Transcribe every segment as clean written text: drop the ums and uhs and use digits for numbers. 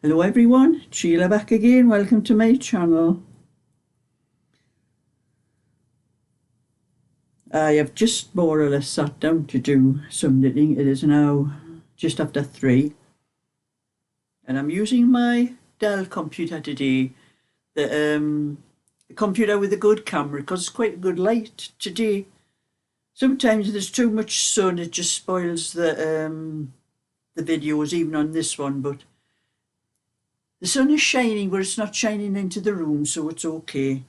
Hello everyone, Sheila back again. Welcome to my channel. I have just more or less sat down to do some knitting. It is now just after 3 and I'm using my Dell computer today, the computer with a good camera, because it's quite a good light today. Sometimes there's too much sun, it just spoils the videos, even on this one, but the sun is shining, but it's not shining into the room, so it's okay.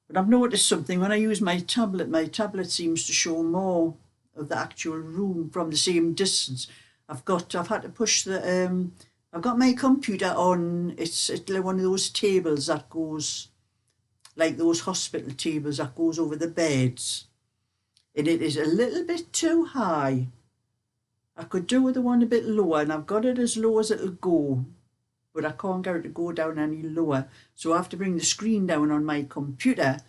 But I've noticed something when I use my tablet seems to show more of the actual room from the same distance. I've had to push the I've got my computer on, it's like one of those tables that goes, like those hospital tables that goes over the beds. And it is a little bit too high. I could do with the one a bit lower, and I've got it as low as it'll go, but I can't get it to go down any lower. So I have to bring the screen down on my computer.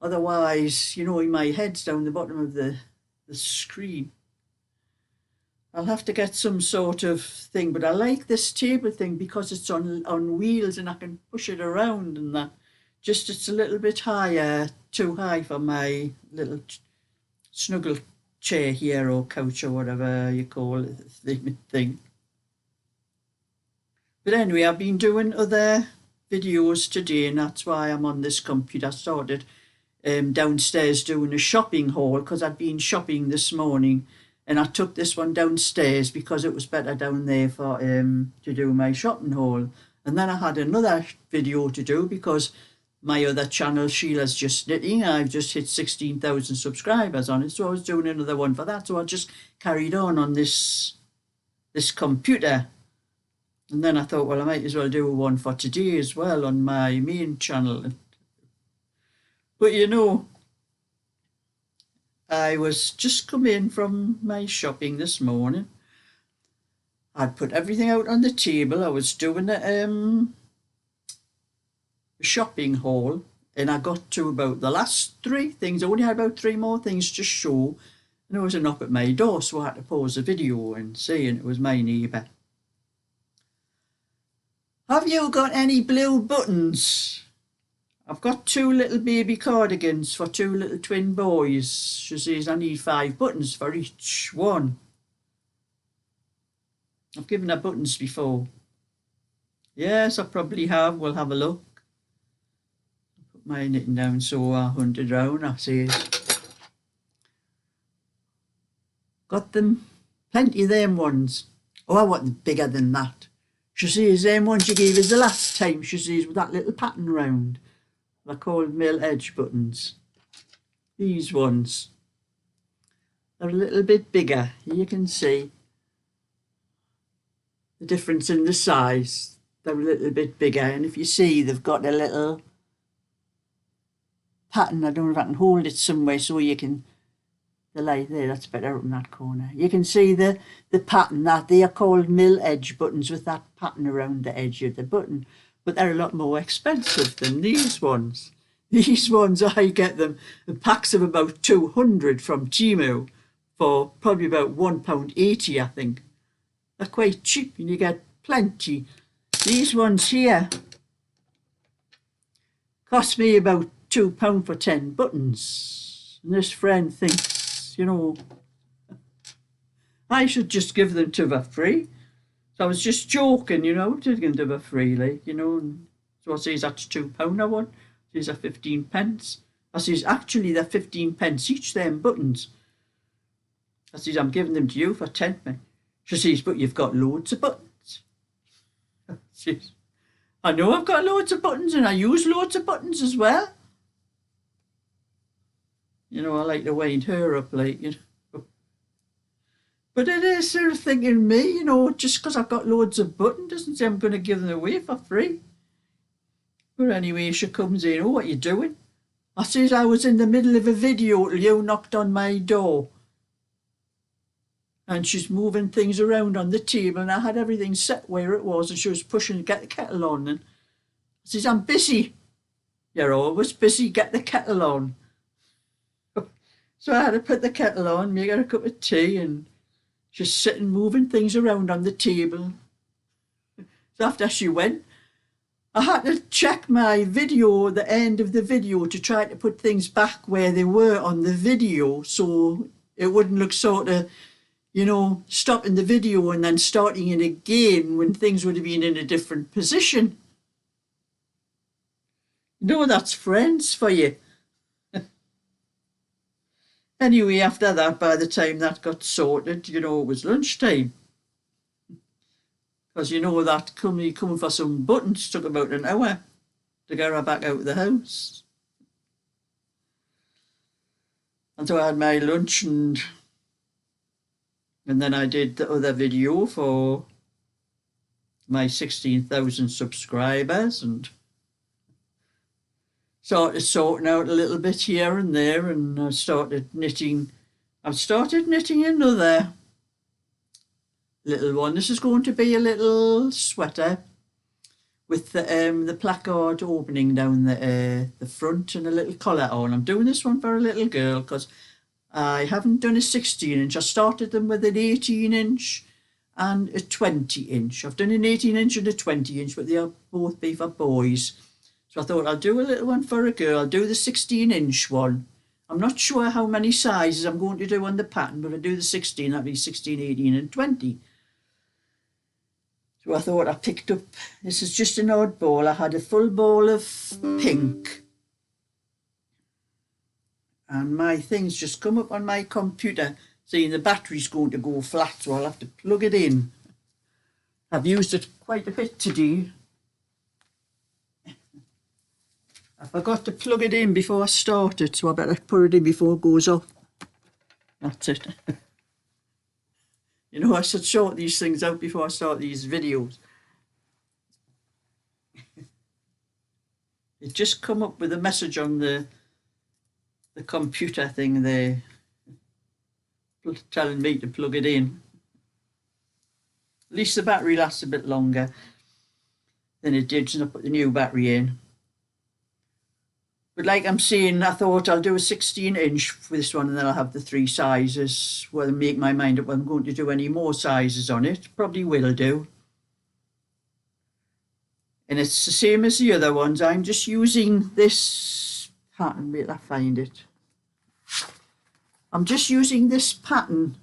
Otherwise, you know, my head's down the bottom of the screen. I'll have to get some sort of thing, but I like this table thing because it's on wheels and I can push it around and that. Just it's a little bit higher, too high for my little snuggle chair here, or couch, or whatever you call it, thing. But anyway, I've been doing other videos today, and that's why I'm on this computer. I started downstairs doing a shopping haul because I'd been shopping this morning, and I took this one downstairs because it was better down there for to do my shopping haul. And then I had another video to do because my other channel, Sheila's Just Knitting, I've just hit 16,000 subscribers on it, so I was doing another one for that. So I just carried on this computer. And then I thought, well, I might as well do one for today as well on my main channel. But you know, I was just come in from my shopping this morning. I'd put everything out on the table. I was doing a shopping haul, and I got to about the last 3 things. I only had about 3 more things to show, and there was a knock at my door, so I had to pause the video and see, and it was my neighbour. Have you got any blue buttons? I've got 2 little baby cardigans for 2 little twin boys. She says I need 5 buttons for each one. I've given her buttons before. Yes, I probably have. We'll have a look. Put my knitting down so I hunted round. I says, got them, plenty of them ones. Oh, I want them bigger than that. She says, them ones you gave us the last time, she says, with that little pattern round. They're called mill edge buttons. These ones. They're a little bit bigger. You can see the difference in the size. They're a little bit bigger. And if you see, they've got a little pattern. I don't know if I can hold it somewhere so you can, the light there, that's better up in that corner. You can see the pattern that they are called mill edge buttons with that pattern around the edge of the button, but they're a lot more expensive than these ones. These ones, I get them in packs of about 200 from Temu for probably about £1.80, I think. They're quite cheap and you get plenty. These ones here cost me about £2 for 10 buttons. And this friend thinks, you know, I should just give them to her free. So I was just joking, you know, to give them to her free, like, you know. And so I says, that's £2 I want. These are 15 pence. I says, actually, they're 15 pence each, them buttons. I says, I'm giving them to you for 10 pence. She says, but you've got loads of buttons. I says, I know I've got loads of buttons and I use loads of buttons as well. You know, I like to wind her up, like, you know. But it is sort of thinking me, you know, just because I've got loads of buttons doesn't say I'm going to give them away for free. But anyway, she comes in, oh, what are you doing? I says, I was in the middle of a video till you knocked on my door. And she's moving things around on the table, and I had everything set where it was, and she was pushing to get the kettle on. And I says, I'm busy. You're always busy, get the kettle on. So I had to put the kettle on, make her a cup of tea, and just sitting moving things around on the table. So after she went, I had to check my video, the end of the video, to try to put things back where they were on the video, so it wouldn't look sort of, you know, stopping the video and then starting it again when things would have been in a different position. No, that's friends for you. Anyway, after that, by the time that got sorted, you know, it was lunchtime. Because you know that coming for some buttons took about an hour to get her back out of the house. And so I had my lunch and then I did the other video for my 16,000 subscribers and started sorting out a little bit here and there, and I started knitting. I've started knitting another little one. This is going to be a little sweater with the placard opening down the front and a little collar on. I'm doing this one for a little girl because I haven't done a 16-inch. I started them with an 18-inch and a 20-inch. I've done an 18-inch and a 20-inch, but they'll both be for boys. So I thought I'll do a little one for a girl. I'll do the 16-inch one. I'm not sure how many sizes I'm going to do on the pattern, but I'll do the 16. That'll be 16, 18 and 20. So I thought I picked up, this is just an odd ball. I had a full ball of pink. And my thing's just come up on my computer saying the battery's going to go flat, so I'll have to plug it in. I've used it quite a bit today. I forgot to plug it in before I started, so I better put it in before it goes off. That's it. You know, I should sort these things out before I start these videos. It just come up with a message on the computer thing there, telling me to plug it in. At least the battery lasts a bit longer than it did since I put the new battery in. But like I'm saying, I thought I'll do a 16-inch for this one and then I'll have the 3 sizes. Well, make my mind up whether I'm going to do any more sizes on it. Probably will do. And it's the same as the other ones. I'm just using this pattern. Wait till I find it. I'm just using this pattern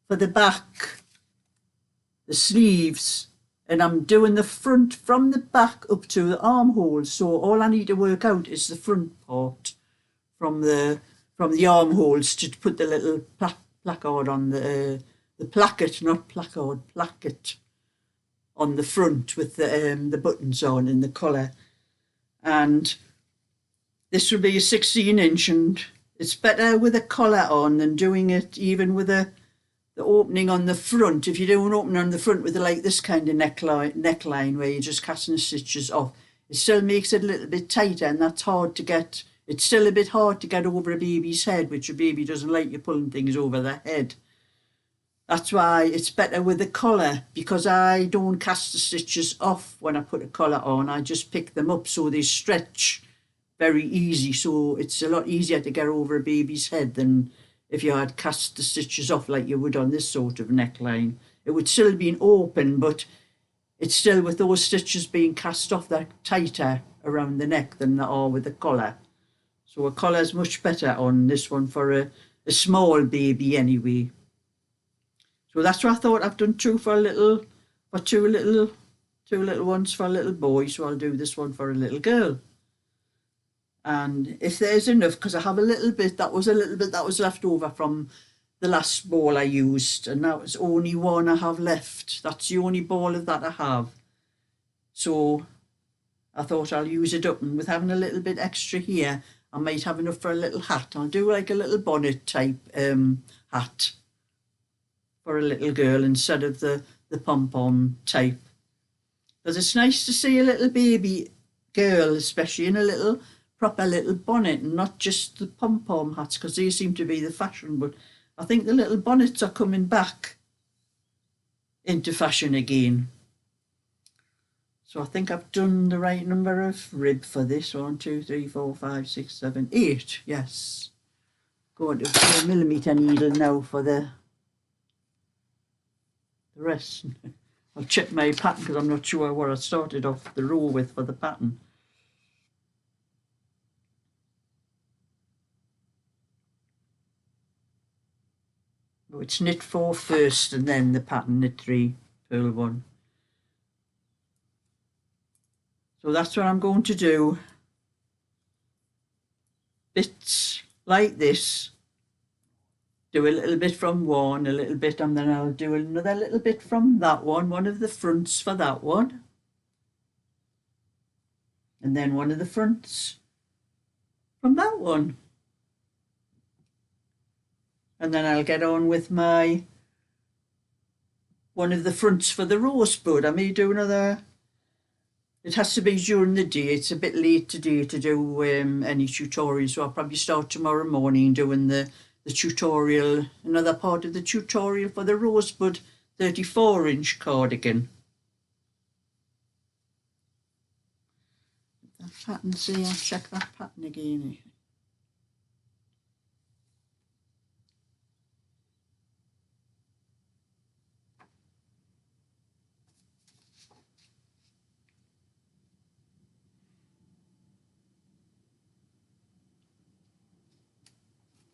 for the back, the sleeves. And I'm doing the front from the back up to the armholes. So all I need to work out is the front part from the armholes to put the little placard on the placket, not placard, placket on the front with the buttons on and the collar. And this will be a 16-inch, and it's better with a collar on than doing it even with the opening on the front. If you do an opening on the front with like this kind of neckline where you're just casting the stitches off, it still makes it a little bit tighter, and that's hard to get. It's still a bit hard to get over a baby's head, which a baby doesn't like you pulling things over their head. That's why it's better with a collar, because I don't cast the stitches off when I put a collar on. I just pick them up so they stretch very easy. So it's a lot easier to get over a baby's head than if you had cast the stitches off like you would on this sort of neckline. It would still have been open, but it's still with those stitches being cast off, they're tighter around the neck than they are with the collar. So a collar is much better on this one for a small baby anyway. So that's what I thought. I've done two little ones for a little boy, so I'll do this one for a little girl. And if there's enough, because I have a little bit that was left over from the last ball I used, and that was only one I have left. That's the only ball of that I have. So I thought I'll use it up, and with having a little bit extra here, I might have enough for a little hat. I'll do like a little bonnet type hat for a little girl instead of the pom-pom type. Because it's nice to see a little baby girl, especially in a little proper little bonnet, and not just the pom-pom hats, because they seem to be the fashion. But I think the little bonnets are coming back into fashion again. So I think I've done the right number of rib for this. 1, 2, 3, 4, 5, 6, 7, 8. Yes. Going to 4mm needle now for the rest. I'll check my pattern because I'm not sure what I started off the row with for the pattern. Oh, it's knit 4 first and then the pattern knit 3, purl 1. So that's what I'm going to do. Bits like this. Do a little bit from one, a little bit, and then I'll do another little bit from that one of the fronts for that one. And then one of the fronts from that one. And then I'll get on with my one of the fronts for the rosebud. I may do another. It has to be during the day. It's a bit late today to do any tutorial, so I'll probably start tomorrow morning doing the tutorial, another part of the tutorial for the rosebud 34-inch cardigan. That pattern, see, I'll check that pattern again.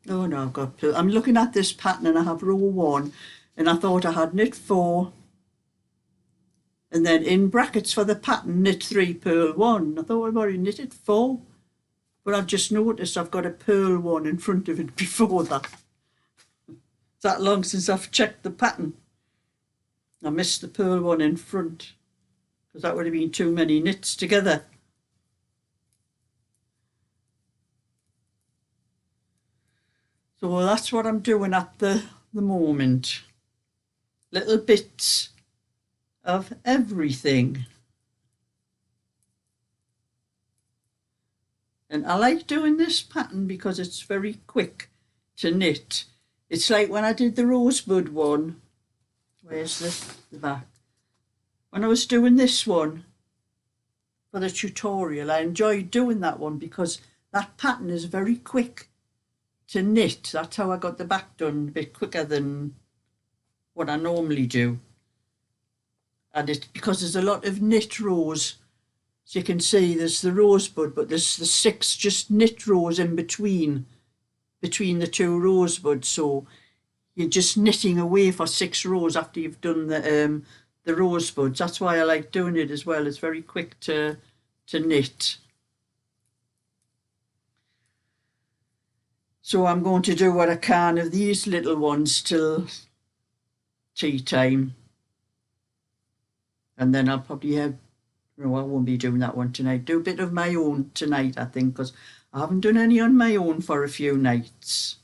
Oh no, I've got, I'm looking at this pattern and I have row 1 and I thought I had knit 4 and then in brackets for the pattern knit 3, purl 1. I thought I've already knitted 4, but I've just noticed I've got a purl 1 in front of it before that. It's that long since I've checked the pattern. I missed the purl 1 in front because that would have been too many knits together. So that's what I'm doing at the moment. Little bits of everything. And I like doing this pattern because it's very quick to knit. It's like when I did the rosebud one. Where's the back? When I was doing this one for the tutorial, I enjoyed doing that one because that pattern is very quick to knit. That's how I got the back done, a bit quicker than what I normally do. And it's because there's a lot of knit rows. As you can see, there's the rosebud, but there's the 6 just knit rows in between the 2 rosebuds. So you're just knitting away for 6 rows after you've done the rosebuds. That's why I like doing it as well. It's very quick to knit. So I'm going to do what I can of these little ones till tea time. And then I'll probably have, no, I won't be doing that one tonight. Do a bit of my own tonight, I think, because I haven't done any on my own for a few nights.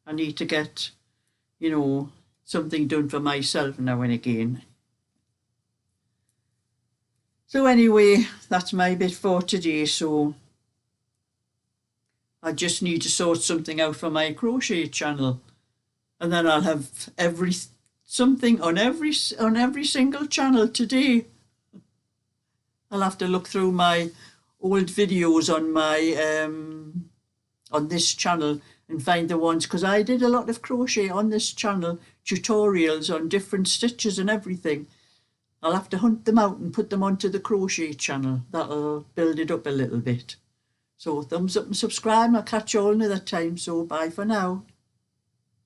I need to get, you know, something done for myself now and again. So anyway, that's my bit for today. So I just need to sort something out for my crochet channel, and then I'll have something on every single channel today. I'll have to look through my old videos on my on this channel and find the ones, because I did a lot of crochet on this channel, tutorials on different stitches and everything. I'll have to hunt them out and put them onto the crochet channel. That'll build it up a little bit. So thumbs up and subscribe, and I'll catch you all another time. So bye for now.